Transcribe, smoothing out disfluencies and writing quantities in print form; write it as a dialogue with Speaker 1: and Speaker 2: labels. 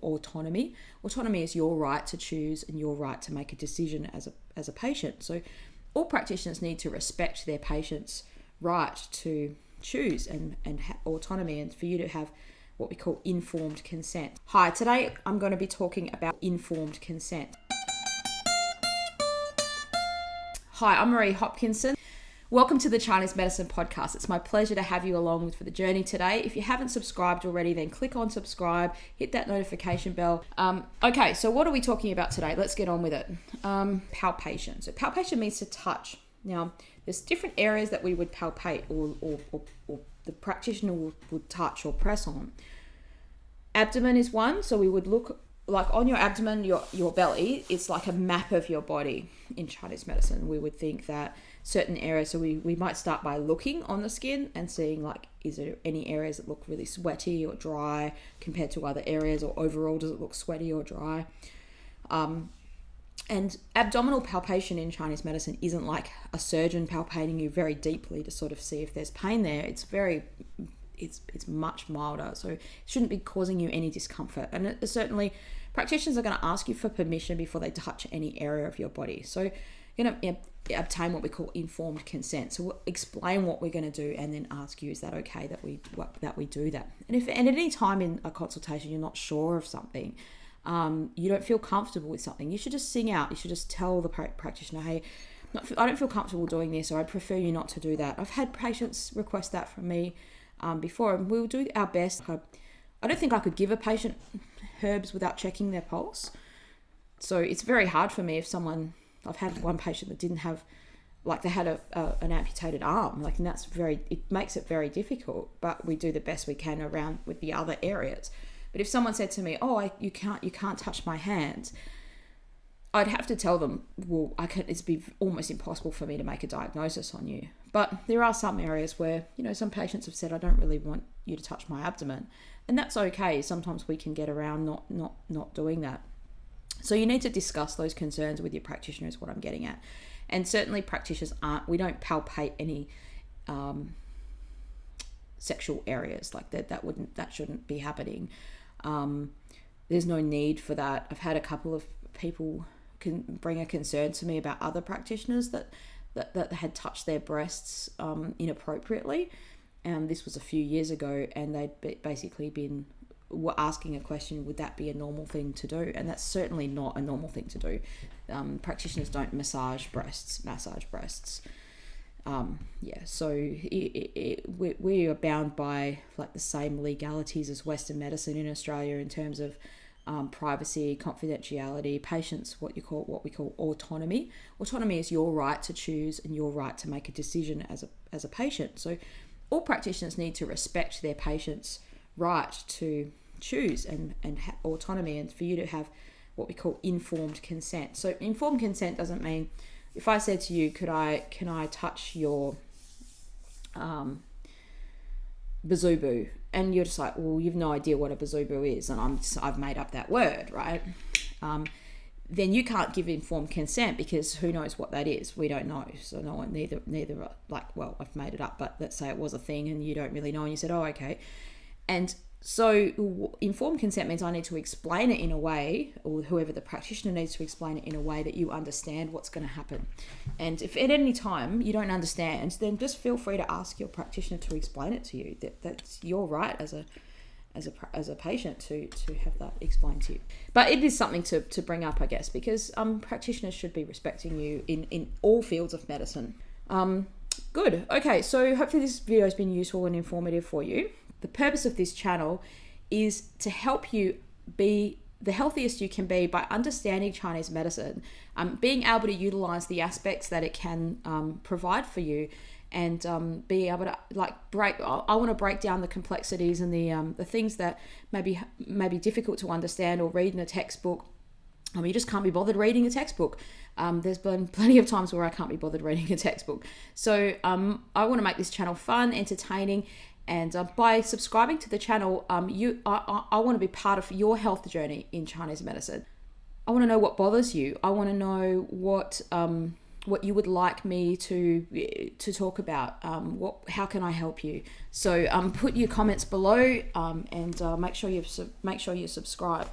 Speaker 1: autonomy. Autonomy is your right to choose and your right to make a decision as a patient. So all practitioners need to respect their patients' right to choose and autonomy, and for you to have what we call informed consent. Hi, today I'm going to be talking about informed consent. Hi, I'm Marie Hopkinson. Welcome to the Chinese Medicine Podcast. It's my pleasure to have you along for the journey today. If you haven't subscribed already, then click on subscribe, hit that notification bell. Okay, so what are we talking about today? Let's get on with it. Palpation. So palpation means to touch. Now, there's different areas that we would palpate or the practitioner would touch or press on. Abdomen is one, so we would look like on your abdomen, your belly, it's like a map of your body in Chinese medicine. We would think that certain areas, so we might start by looking on the skin and seeing like, is there any areas that look really sweaty or dry compared to other areas, or overall does it look sweaty or dry? And abdominal palpation in Chinese medicine isn't like a surgeon palpating you very deeply to sort of see if there's pain there. It's much milder, so it shouldn't be causing you any discomfort. And certainly practitioners are going to ask you for permission before they touch any area of your body. So you're going to obtain what we call informed consent. So we'll explain what we're going to do and then ask you, is that okay that we do that? And if at any time in a consultation you're not sure of something, you don't feel comfortable with something, you should just sing out. You should just tell the practitioner, hey, I don't feel comfortable doing this, or I'd prefer you not to do that. I've had patients request that from me before, and we'll do our best. I don't think I could give a patient herbs without checking their pulse. So it's very hard for me if I've had one patient that didn't have, like they had an amputated arm, like, and it makes it very difficult, but we do the best we can around with the other areas. But if someone said to me, you can't touch my hands, I'd have to tell them, it's be almost impossible for me to make a diagnosis on you. But there are some areas where, some patients have said, I don't really want you to touch my abdomen. And that's okay. Sometimes we can get around not doing that. So you need to discuss those concerns with your practitioner is what I'm getting at. And certainly practitioners we don't palpate any sexual areas like that. That shouldn't be happening. There's no need for that. I've had a couple of people can bring a concern to me about other practitioners that had touched their breasts inappropriately. This was a few years ago, and they'd basically were asking a question, would that be a normal thing to do? And that's certainly not a normal thing to do. Practitioners don't massage breasts. So we are bound by like the same legalities as Western medicine in Australia in terms of privacy, confidentiality, patients, what we call autonomy. Autonomy is your right to choose and your right to make a decision as a patient. So all practitioners need to respect their patients' right to choose and autonomy, and for you to have what we call informed consent. So informed consent doesn't mean, if I said to you, can I touch your bazubu? And you're just like, well, you've no idea what a bazubu is, and I've made up that word, right? Then you can't give informed consent, because who knows what that is? We don't know. So no one, neither like, well, I've made it up, but let's say it was a thing and you don't really know, and you said, oh, okay. And so informed consent means I need to explain it in a way, or whoever the practitioner needs to explain it in a way that you understand what's going to happen. And if at any time you don't understand, then just feel free to ask your practitioner to explain it to you. That's your right as a patient to have that explained to you. But it is something to bring up, I guess, because practitioners should be respecting you in all fields of medicine. Good. Okay, so hopefully this video has been useful and informative for you. The purpose of this channel is to help you be the healthiest you can be by understanding Chinese medicine, being able to utilize the aspects that it can provide for you, and be able to I want to break down the complexities and the things that may be difficult to understand or read in a textbook. You just can't be bothered reading a textbook. There's been plenty of times where I can't be bothered reading a textbook. So I want to make this channel fun, entertaining, and by subscribing to the channel, I want to be part of your health journey in Chinese medicine. I want to know what bothers you. I want to know what you would like me to talk about. How can I help you? So put your comments below, and make sure you subscribe.